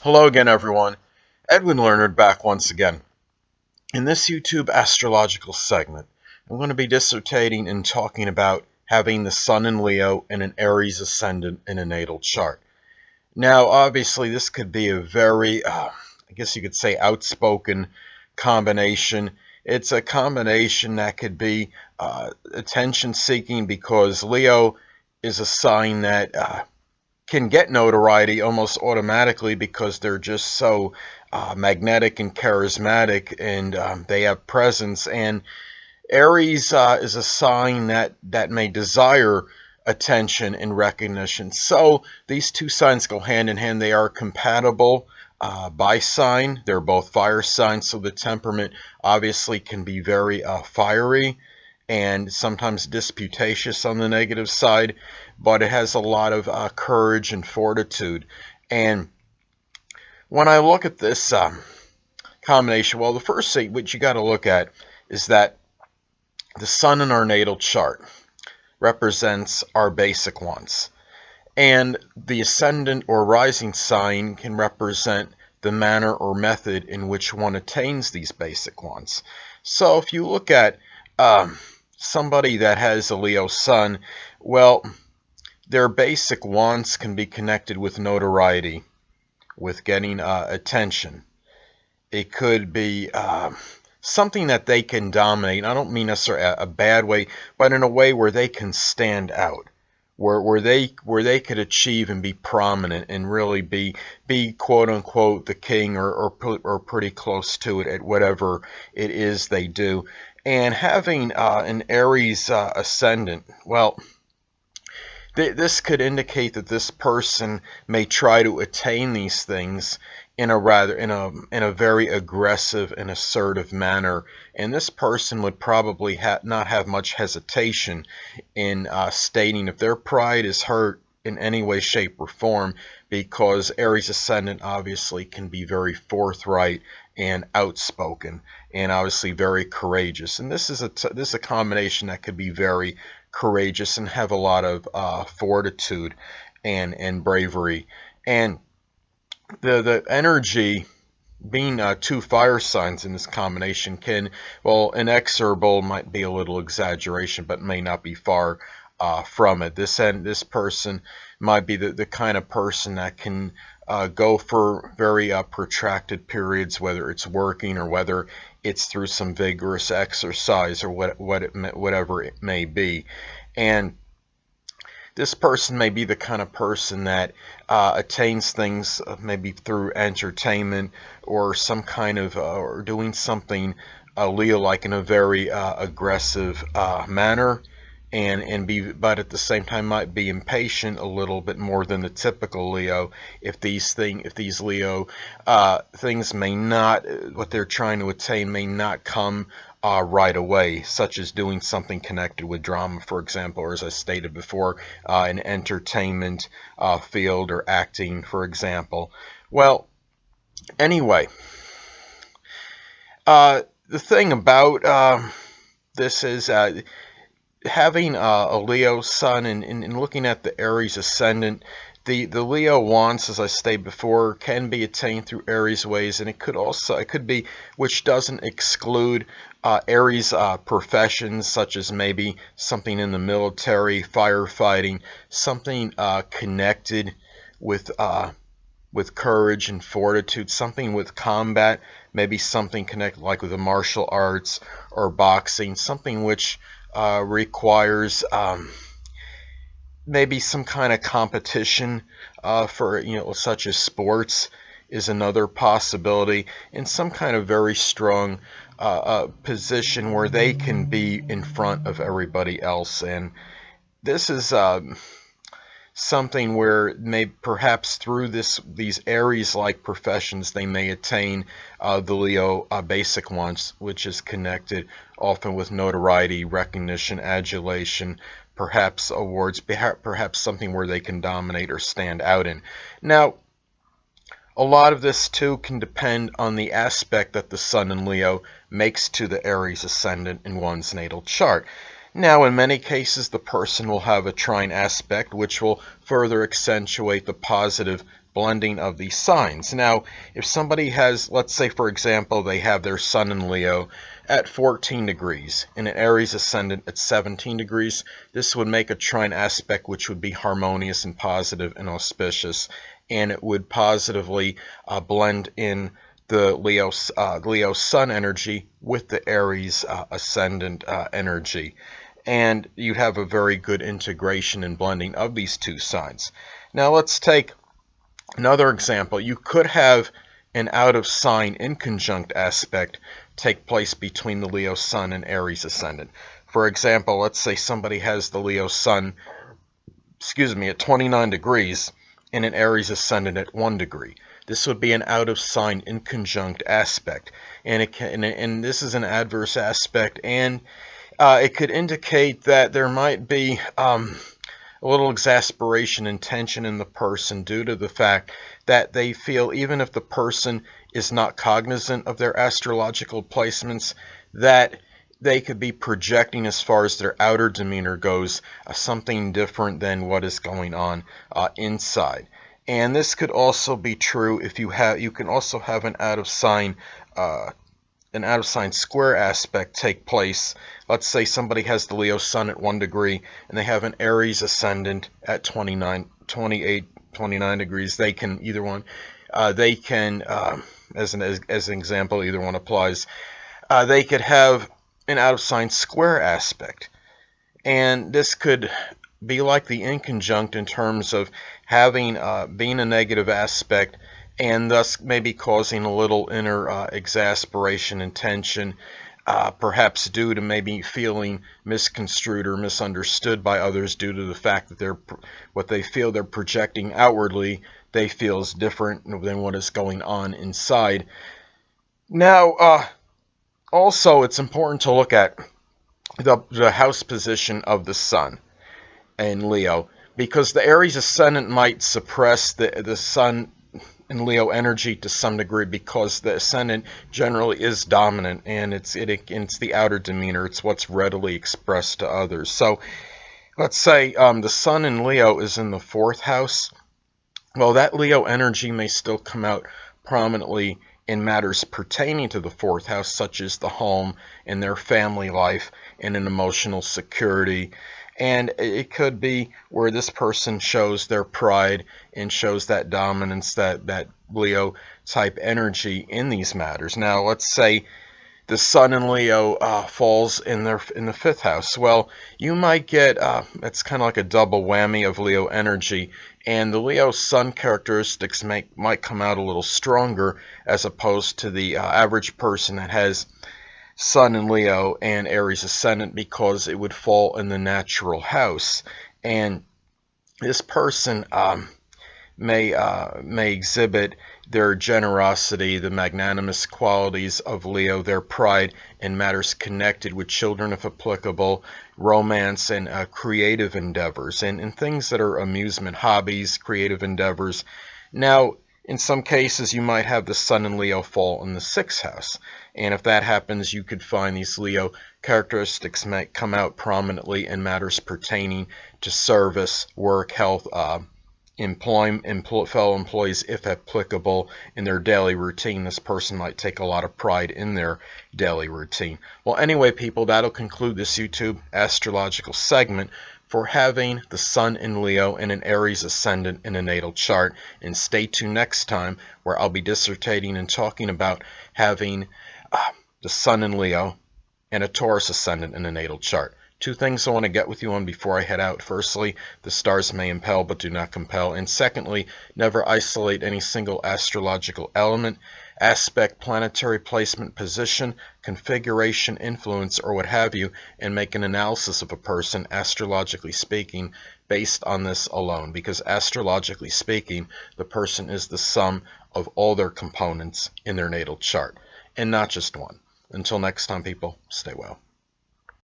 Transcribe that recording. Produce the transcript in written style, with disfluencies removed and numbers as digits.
Hello again, everyone. Edwin Learnard back once again. In this YouTube astrological segment, I'm going to be dissertating and talking about having the Sun in Leo and an Aries Ascendant in a natal chart. Now, obviously, this could be a very, I guess you could say, outspoken combination. It's a combination that could be attention-seeking because Leo is a sign that can get notoriety almost automatically because they're just so magnetic and charismatic, and they have presence. And Aries is a sign that may desire attention and recognition. So these two signs go hand in hand. They are compatible by sign. They're both fire signs, so the temperament obviously can be very fiery and sometimes disputatious on the negative side, but it has a lot of courage and fortitude. And when I look at this combination, well, the first thing which you got to look at is that the sun in our natal chart represents our basic wants, and the ascendant or rising sign can represent the manner or method in which one attains these basic wants. So if you look at somebody that has a Leo sun, well, their basic wants can be connected with notoriety, with getting attention. It could be something that they can dominate. I don't mean necessarily a bad way, but in a way where they can stand out, where they could achieve and be prominent and really be quote unquote the king or pretty close to it at whatever it is they do. And having an Aries ascendant, well, this could indicate that this person may try to attain these things in a very aggressive and assertive manner, and this person would probably not have much hesitation in stating if their pride is hurt in any way, shape, or form, because Aries ascendant obviously can be very forthright and outspoken, and obviously very courageous. And this is a combination that could be very courageous and have a lot of fortitude and bravery. And the energy, being two fire signs in this combination, can, well, inexorable might be a little exaggeration, but may not be far from it. This person might be the kind of person that can go for very protracted periods, whether it's working or whether it's through some vigorous exercise or whatever it may be. And this person may be the kind of person that attains things maybe through entertainment or some kind of or doing something Leo-like in a very aggressive manner, but at the same time might be impatient a little bit more than the typical Leo. If these Leo things may not, what they're trying to attain may not come right away, such as doing something connected with drama, for example, or as I stated before, an entertainment field or acting, for example. Well, anyway, the thing about this is having a Leo sun and looking at the Aries ascendant. The Leo wants, as I stated before, can be attained through Aries ways, and it could be, which doesn't exclude Aries professions, such as maybe something in the military, firefighting, something connected with courage and fortitude, something with combat, maybe something connected like with the martial arts or boxing, something which requires maybe some kind of competition for, such as sports is another possibility, and some kind of very strong position where they can be in front of everybody else. And this is something where perhaps through these Aries-like professions they may attain the Leo basic wants, which is connected often with notoriety, recognition, adulation, perhaps awards, perhaps something where they can dominate or stand out in. Now, a lot of this too can depend on the aspect that the Sun in Leo makes to the Aries ascendant in one's natal chart. Now, in many cases, the person will have a trine aspect, which will further accentuate the positive blending of these signs. Now, if somebody has, let's say for example, they have their sun in Leo at 14 degrees and an Aries Ascendant at 17 degrees, this would make a trine aspect which would be harmonious and positive and auspicious, and it would positively blend in the Leo Sun energy with the Aries Ascendant energy. And you'd have a very good integration and blending of these two signs. Now let's take another example. You could have an out of sign inconjunct aspect take place between the Leo Sun and Aries Ascendant. For example, let's say somebody has the Leo Sun, at 29 degrees and an Aries Ascendant at 1 degree. This would be an out of sign inconjunct aspect, and this is an adverse aspect, and it could indicate that there might be a little exasperation and tension in the person due to the fact that they feel, even if the person is not cognizant of their astrological placements, that they could be projecting, as far as their outer demeanor goes, something different than what is going on inside. And this could also be true if you can also have an out of sign square aspect take place. Let's say somebody has the Leo Sun at 1 degree and they have an Aries Ascendant at 29 degrees. They can either one. As an example, either one applies. They could have an out of sign square aspect, and this could be like the inconjunct in terms of having being a negative aspect, and thus maybe causing a little inner exasperation and tension, perhaps due to maybe feeling misconstrued or misunderstood by others due to the fact that what they feel they're projecting outwardly, they feel is different than what is going on inside. Now, also, it's important to look at the house position of the Sun in Leo, because the Aries Ascendant might suppress the Sun in Leo energy to some degree, because the Ascendant generally is dominant, and it's the outer demeanor. It's what's readily expressed to others. So let's say the Sun in Leo is in the 4th house. Well, that Leo energy may still come out prominently in matters pertaining to the 4th house, such as the home and their family life and an emotional security. And it could be where this person shows their pride and shows that dominance, that Leo type energy in these matters. Now, let's say the Sun in Leo falls in the 5th house. Well, you might get it's kind of like a double whammy of Leo energy, and the Leo Sun characteristics might come out a little stronger, as opposed to the average person that has Sun in Leo and Aries Ascendant, because it would fall in the natural house, and this person may exhibit their generosity, the magnanimous qualities of Leo, their pride in matters connected with children if applicable, romance, and creative endeavors, and things that are amusement, hobbies, creative endeavors. Now, in some cases, you might have the Sun in Leo fall in the 6th house, and if that happens, you could find these Leo characteristics might come out prominently in matters pertaining to service, work, health, fellow employees if applicable, in their daily routine. This person might take a lot of pride in their daily routine. Well, anyway, people, that'll conclude this YouTube astrological segment for having the Sun in Leo and an Aries Ascendant in a natal chart. And stay tuned next time, where I'll be dissertating and talking about having the Sun in Leo and a Taurus Ascendant in a natal chart. 2 things I want to get with you on before I head out. Firstly, the stars may impel but do not compel. And secondly, never isolate any single astrological element, aspect, planetary placement, position, configuration, influence, or what have you, and make an analysis of a person, astrologically speaking, based on this alone. Because astrologically speaking, the person is the sum of all their components in their natal chart, and not just one. Until next time, people, stay well.